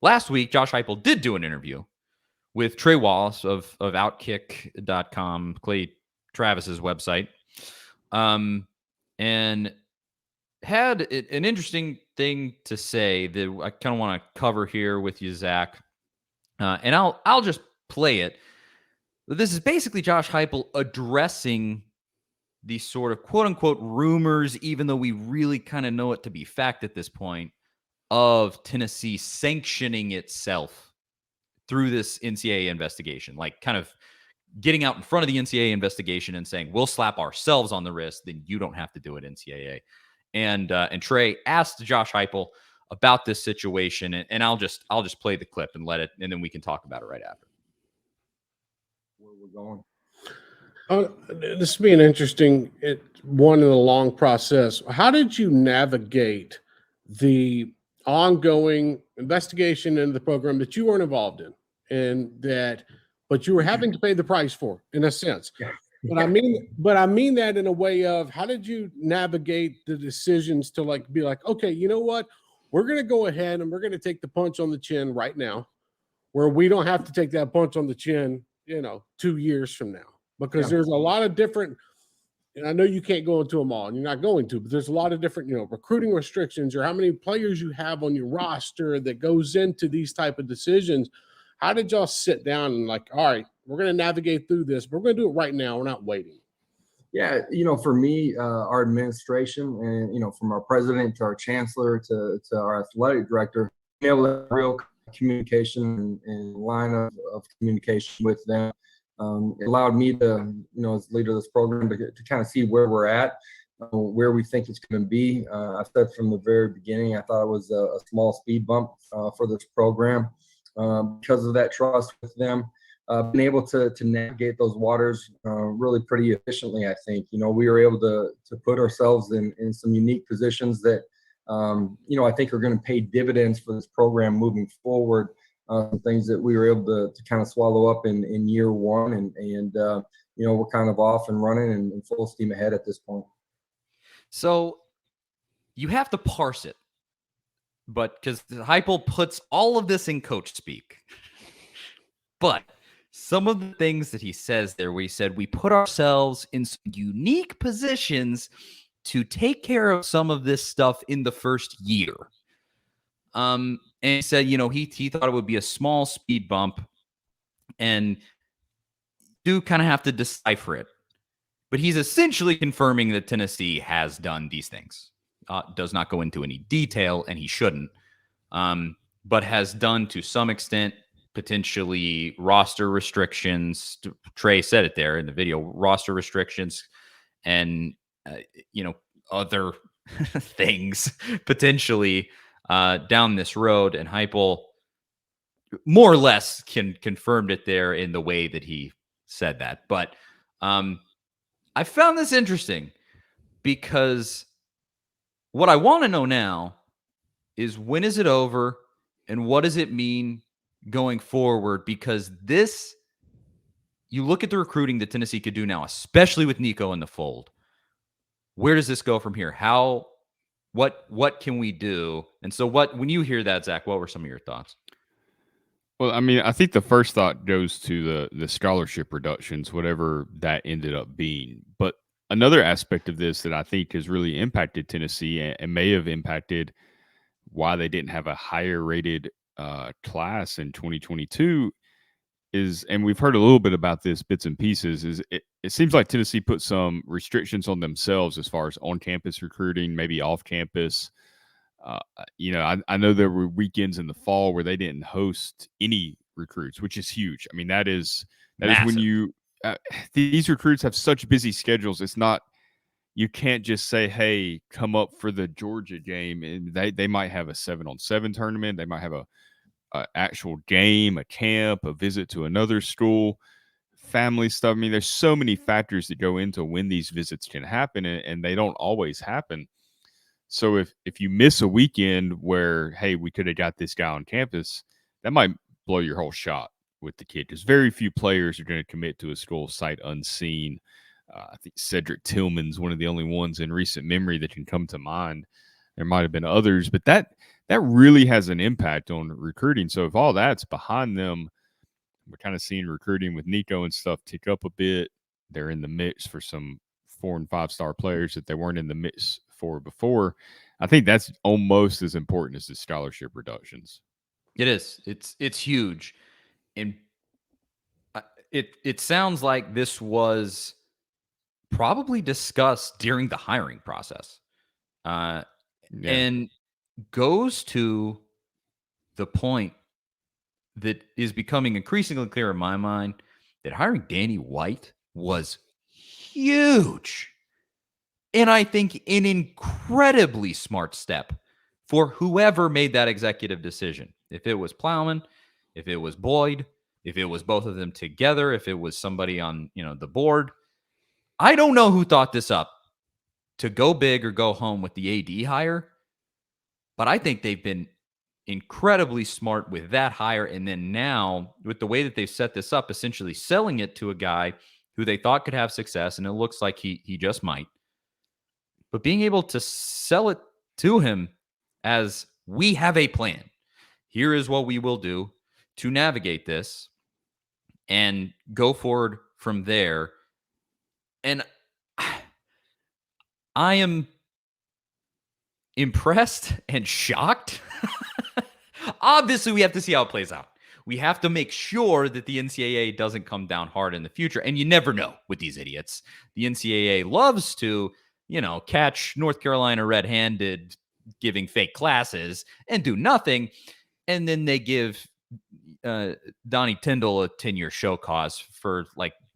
Last week, Josh Heupel did do an interview with Trey Wallace of Outkick.com, Clay Travis's website, and had an interesting thing to say that I kind of want to cover here with you, Zach. And I'll just play it. This is basically Josh Heupel addressing these sort of quote unquote rumors, even though we really kind of know it to be fact at this point, of Tennessee sanctioning itself through this NCAA investigation, like kind of getting out in front of the NCAA investigation and saying, we'll slap ourselves on the wrist, then you don't have to do it, NCAA. And Trey asked Josh Heupel about this situation, and I'll just play the clip and let it, and then we can talk about it right after. Where we're going. This will be an interesting one in a long process. How did you navigate the ongoing investigation into the program that you weren't involved in, but you were having to pay the price for, in a sense? But I mean that in a way of, how did you navigate the decisions to be like, okay, you know what, we're going to go ahead and we're going to take the punch on the chin right now, where we don't have to take that punch on the chin, 2 years from now. Because there's a lot of different, and I know you can't go into them all, and you're not going to, but there's a lot of different, recruiting restrictions or how many players you have on your roster that goes into these type of decisions. How did y'all sit down and all right, we're going to navigate through this, but we're going to do it right now. We're not waiting. Yeah, for me, our administration and, from our president to our chancellor to our athletic director, being able to have real communication and line of communication with them. It allowed me to, as leader of this program, to kind of see where we're at, where we think it's going to be. I said from the very beginning, I thought it was a small speed bump for this program because of that trust with them. Been able to navigate those waters really pretty efficiently, I think. We were able to put ourselves in some unique positions that, I think are going to pay dividends for this program moving forward. Things that we were able to kind of swallow up in year one, and we're kind of off and running and full steam ahead at this point. So you have to parse it, but because Heupel puts all of this in coach speak, but some of the things that he says there, where he said we put ourselves in some unique positions to take care of some of this stuff in the first year. And he said, he thought it would be a small speed bump, and do kind of have to decipher it. But he's essentially confirming that Tennessee has done these things. Does not go into any detail, and he shouldn't, but has done to some extent potentially roster restrictions. Trey said it there in the video, roster restrictions and, other things potentially down this road. And Heupel more or less confirmed it there in the way that he said that. But I found this interesting because what I want to know now is, when is it over and what does it mean going forward? Because you look at the recruiting that Tennessee could do now, especially with Nico in the fold. Where does this go from here? What can we do? And so when you hear that, Zach, what were some of your thoughts? Well, I mean, I think the first thought goes to the scholarship reductions, whatever that ended up being. But another aspect of this that I think has really impacted Tennessee and may have impacted why they didn't have a higher rated class in 2022 is, and we've heard a little bit about this bits and pieces, is it seems like Tennessee put some restrictions on themselves as far as on-campus recruiting, maybe off-campus. I know there were weekends in the fall where they didn't host any recruits, which is huge. I mean, that is when you these recruits have such busy schedules. It's not, you can't just say, hey, come up for the Georgia game. And they might have a 7-on-7 tournament. They might have a actual game, a camp, a visit to another school, family stuff. I mean, there's so many factors that go into when these visits can happen, and they don't always happen. So if you miss a weekend where, hey, we could have got this guy on campus, that might blow your whole shot with the kid, because very few players are going to commit to a school sight unseen. I think Cedric Tillman's one of the only ones in recent memory that can come to mind. There might have been others, but that really has an impact on recruiting. So if all that's behind them, we're kind of seeing recruiting with Nico and stuff tick up a bit. They're in the mix for some 4- and 5-star players that they weren't in the mix for before. I think that's almost as important as the scholarship reductions. It is. It's huge, and it sounds like this was probably discussed during the hiring process, and goes to the point that is becoming increasingly clear in my mind that hiring Danny White was huge. And I think an incredibly smart step for whoever made that executive decision. If it was Plowman, if it was Boyd, if it was both of them together, if it was somebody on, the board. I don't know who thought this up to go big or go home with the AD hire, but I think they've been incredibly smart with that hire. And then now, with the way that they've set this up, essentially selling it to a guy who they thought could have success, and it looks like he just might. But being able to sell it to him as, we have a plan. Here is what we will do to navigate this and go forward from there. And I am impressed and shocked. Obviously, we have to see how it plays out. We have to make sure that the NCAA doesn't come down hard in the future. And you never know with these idiots. The NCAA loves to, catch North Carolina red-handed giving fake classes and do nothing. And then they give Donnie Tyndall a 10-year show cause for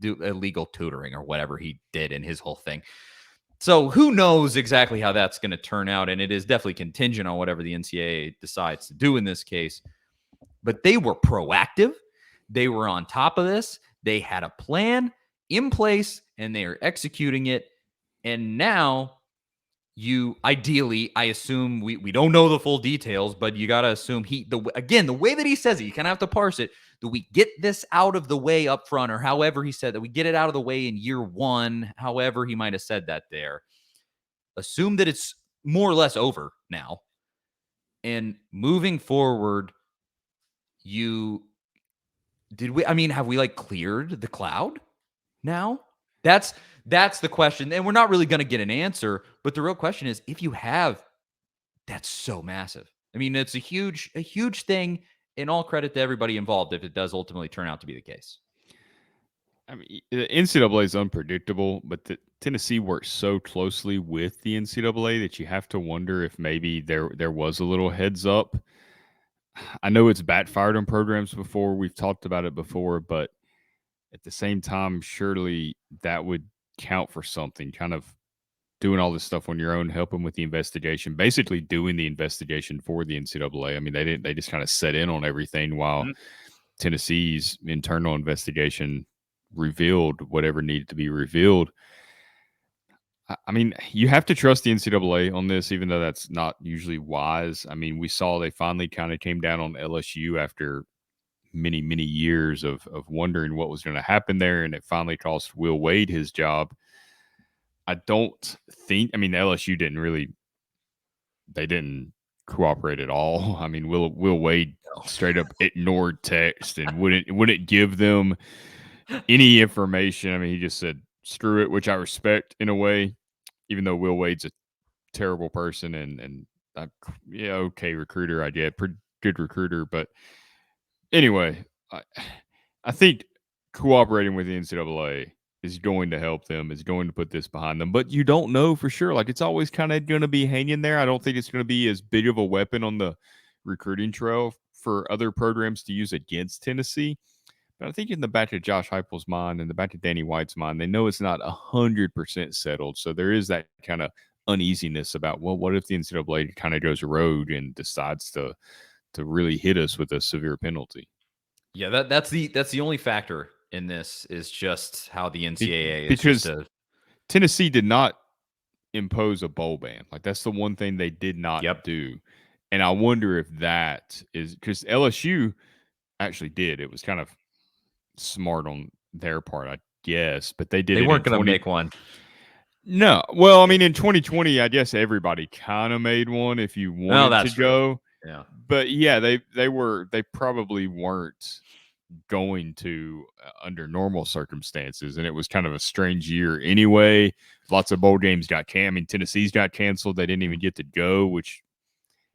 do illegal tutoring or whatever he did in his whole thing. So who knows exactly how that's going to turn out. And it is definitely contingent on whatever the NCAA decides to do in this case. But they were proactive. They were on top of this. They had a plan in place and they are executing it. And now ideally, I assume we don't know the full details, but you got to assume the way that he says it, you kind of have to parse it. Do we get this out of the way up front, or however he said that we get it out of the way in year one, however he might have said that there. Assume that it's more or less over now. And moving forward, have we cleared the cloud now? That's the question. And we're not really going to get an answer, but the real question is, if you have, that's so massive. I mean, it's a huge thing, and all credit to everybody involved if it does ultimately turn out to be the case. I mean, the NCAA is unpredictable, but Tennessee works so closely with the NCAA that you have to wonder if maybe there was a little heads up. I know it's backfired on programs before. We've talked about it before, but at the same time, surely that would count for something, kind of doing all this stuff on your own, helping with the investigation, basically doing the investigation for the NCAA. I mean, they just kind of set in on everything while Tennessee's internal investigation revealed whatever needed to be revealed. I mean, you have to trust the NCAA on this, even though that's not usually wise. I mean, we saw they finally kind of came down on LSU after many, many years of wondering what was going to happen there, and it finally cost Will Wade his job. I mean, LSU didn't cooperate at all. I mean, Will Wade straight up ignored text and wouldn't give them any information. I mean, he just said, screw it, which I respect in a way, even though Will Wade's a terrible person and okay recruiter, I get pretty good recruiter. But anyway, I think cooperating with the NCAA is going to help them, is going to put this behind them. But you don't know for sure. It's always kind of going to be hanging there. I don't think it's going to be as big of a weapon on the recruiting trail for other programs to use against Tennessee. But I think in the back of Josh Heupel's mind and the back of Danny White's mind, they know it's not 100% settled. So there is that kind of uneasiness about, well, what if the NCAA kind of goes rogue and decides to really hit us with a severe penalty? Yeah, that's the only factor in this, is just how the NCAA because Tennessee did not impose a bowl ban. That's the one thing they did not do. And I wonder if that is because LSU actually did. It was kind of smart on their part, I guess, but they weren't going to make one. No. Well, I mean, in 2020, I guess everybody kind of made one if you wanted to go. Yeah. But yeah, they probably weren't going to under normal circumstances, and it was kind of a strange year anyway. Lots of bowl games got canceled. I mean, Tennessee's got canceled. They didn't even get to go, which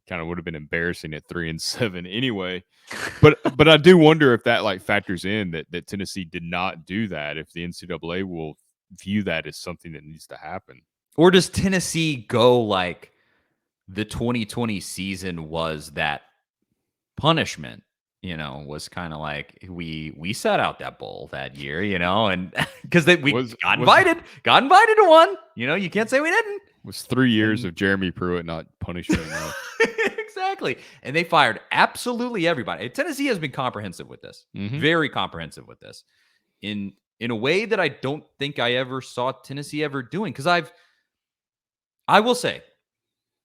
kind of would have been embarrassing at 3-7 anyway. But I do wonder if that like factors in that Tennessee did not do that. If the NCAA will view that as something that needs to happen, Or does Tennessee go like the 2020 season was that punishment? Was kind of like we set out that bowl that year, and because we got invited to one. You can't say we didn't. Was 3 years of Jeremy Pruitt not punishment enough? Exactly. And they fired absolutely everybody. Tennessee has been comprehensive with this, very comprehensive with this, in a way that I don't think I ever saw Tennessee ever doing. Because I will say,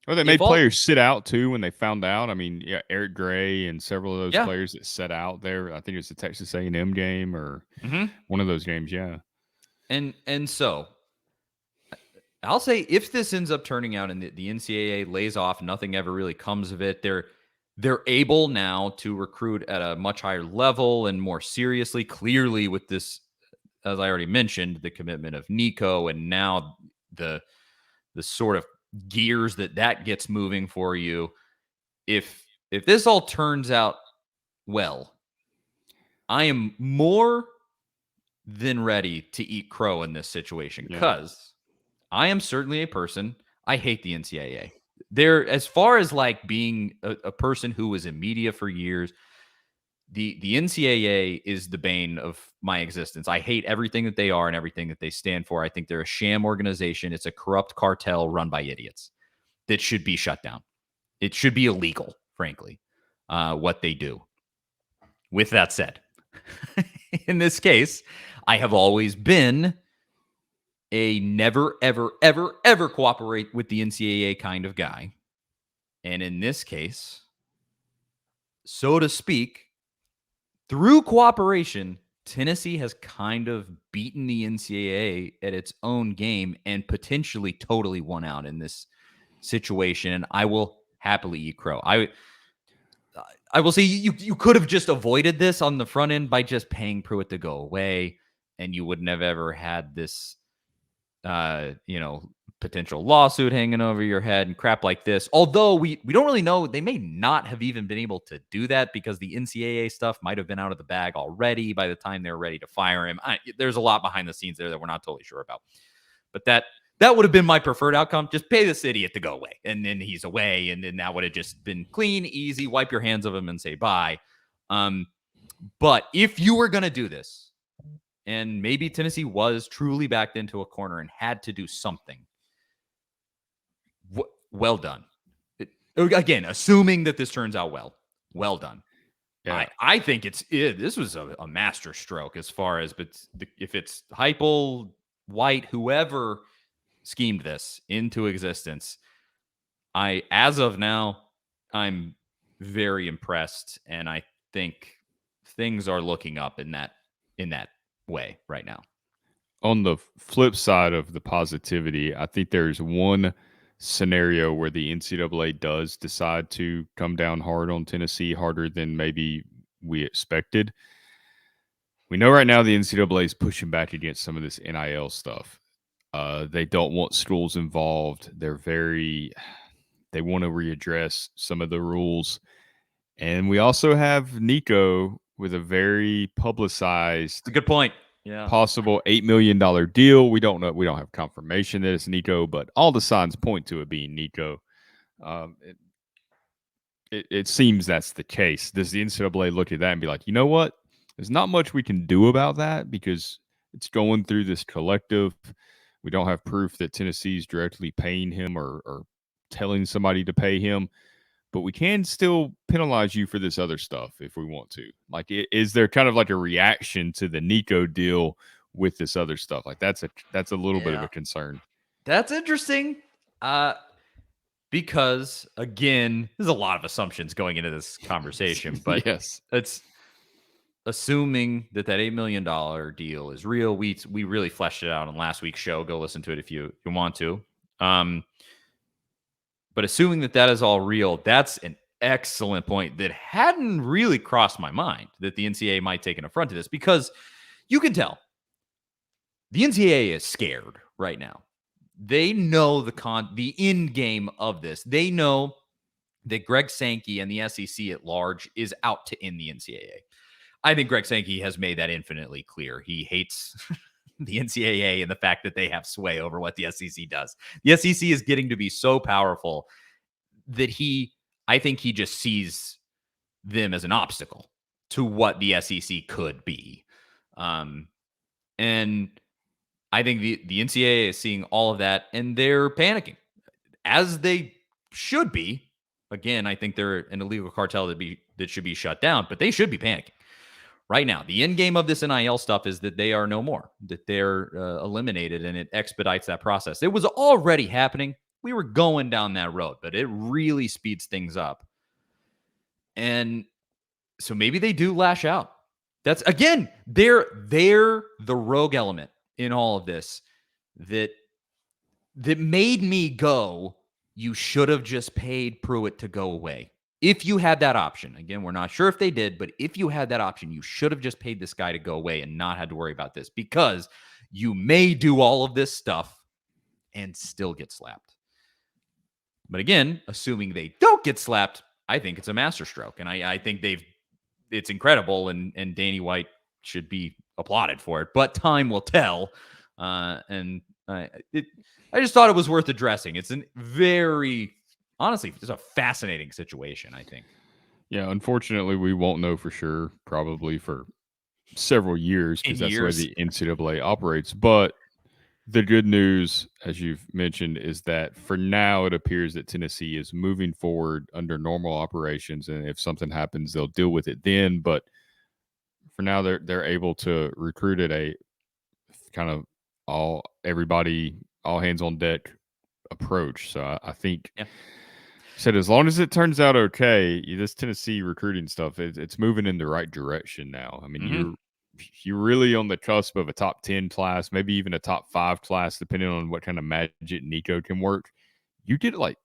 well, they made players sit out too when they found out. I mean, yeah, Eric Gray and several of those players that sat out there. I think it was the Texas A&M game or one of those games. Yeah. And so I'll say if this ends up turning out and the NCAA lays off, nothing ever really comes of it. They're able now to recruit at a much higher level and more seriously, clearly with this, as I already mentioned, the commitment of Nico and now the sort of gears that gets moving for you. If this all turns out well, I am more than ready to eat crow in this situation because I am certainly a person. I hate the NCAA. They're, as far as like being a person who was in media for years, the NCAA is the bane of my existence. I hate everything that they are and everything that they stand for. I think they're a sham organization. It's a corrupt cartel run by idiots that should be shut down. It should be illegal, frankly, what they do. With that said, in this case, I have always been a never, ever, ever, ever cooperate with the NCAA kind of guy. And in this case, so to speak, through cooperation, Tennessee has kind of beaten the NCAA at its own game and potentially totally won out in this situation. And I will happily eat crow. I will say you could have just avoided this on the front end by just paying Pruitt to go away, and you wouldn't have ever had this potential lawsuit hanging over your head and crap like this. Although we don't really know, they may not have even been able to do that because the NCAA stuff might have been out of the bag already by the time they're ready to fire him. There's a lot behind the scenes there that we're not totally sure about. But that would have been my preferred outcome. Just pay this idiot to go away. And then he's away. And then that would have just been clean, easy, wipe your hands of him and say bye. But if you were going to do this, and maybe Tennessee was truly backed into a corner and had to do something, well done. Again, assuming that this turns out well done. Yeah. I think this was a master stroke as far as, but if it's Heupel, White, whoever schemed this into existence, as of now, I'm very impressed, and I think things are looking up in that way right now. On the flip side of the positivity, I think there's one scenario where the NCAA does decide to come down hard on Tennessee, harder than maybe we expected. We know right now the NCAA is pushing back against some of this NIL stuff. They don't want schools involved. They want to readdress some of the rules. And we also have Nico with a very publicized, a good point. Yeah. Possible $8 million deal. We don't know. We don't have confirmation that it's Nico, but all the signs point to it being Nico. It seems that's the case. Does the NCAA look at that and be like, you know what? There's not much we can do about that because it's going through this collective. We don't have proof that Tennessee's directly paying him or telling somebody to pay him. But we can still penalize you for this other stuff if we want to. Like, is there kind of like a reaction to the Nico deal with this other stuff? Like, that's a little bit of a concern. That's interesting. Because again, there's a lot of assumptions going into this conversation, but yes, it's assuming that $8 million deal is real. We really fleshed it out on last week's show. Go listen to it if you want to. But assuming that is all real, that's an excellent point that hadn't really crossed my mind, that the NCAA might take an affront to this, because you can tell the NCAA is scared right now. They know the end game of this. They know that Greg Sankey and the SEC at large is out to end the NCAA. I think Greg Sankey has made that infinitely clear. He hates the NCAA and the fact that they have sway over what the SEC does. The SEC is getting to be so powerful that I think he just sees them as an obstacle to what the SEC could be. And I think the NCAA is seeing all of that, and they're panicking, as they should be. Again, I think they're an illegal cartel that should be shut down, but they should be panicking right now. The end game of this NIL stuff is that they are no more, that they're eliminated, and it expedites that process. It was already happening. We were going down that road, but it really speeds things up. And so maybe they do lash out. That's, again, they're the rogue element in all of this that made me go, you should have just paid Pruitt to go away. If you had that option, again, we're not sure if they did, but if you had that option, you should have just paid this guy to go away and not had to worry about this, because you may do all of this stuff and still get slapped. But again, assuming they don't get slapped, I think it's a masterstroke. And I think it's incredible, and Danny White should be applauded for it, but time will tell. I just thought it was worth addressing. It's honestly, it's a fascinating situation, I think. Yeah, unfortunately, we won't know for sure, probably for several years, because that's the way the NCAA operates. But the good news, as you've mentioned, is that for now, it appears that Tennessee is moving forward under normal operations, and if something happens, they'll deal with it then. But for now, they're able to recruit at a kind of all hands on deck approach. So I think. Yeah. Said as long as it turns out okay, this Tennessee recruiting stuff, it's moving in the right direction now. I mean, you're really on the cusp of a top 10 class, maybe even a top 5 class, depending on what kind of magic Nico can work. You did like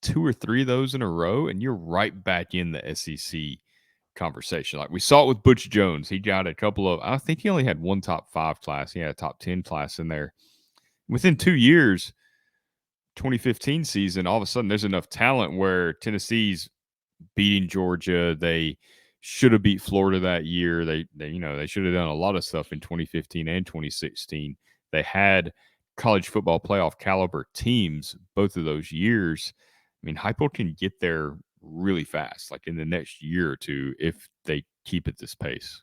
2 or 3 of those in a row, and you're right back in the SEC conversation. Like we saw it with Butch Jones. He got a couple of, I think he only had one top 5 class. He had a top 10 class in there. Within 2 years, 2015 season, all of a sudden there's enough talent where Tennessee's beating Georgia. They should have beat Florida that year. They should have done a lot of stuff in 2015 and 2016. They had college football playoff caliber teams both of those years. I mean, Heupel can get there really fast, like in the next year or two, if they keep at this pace.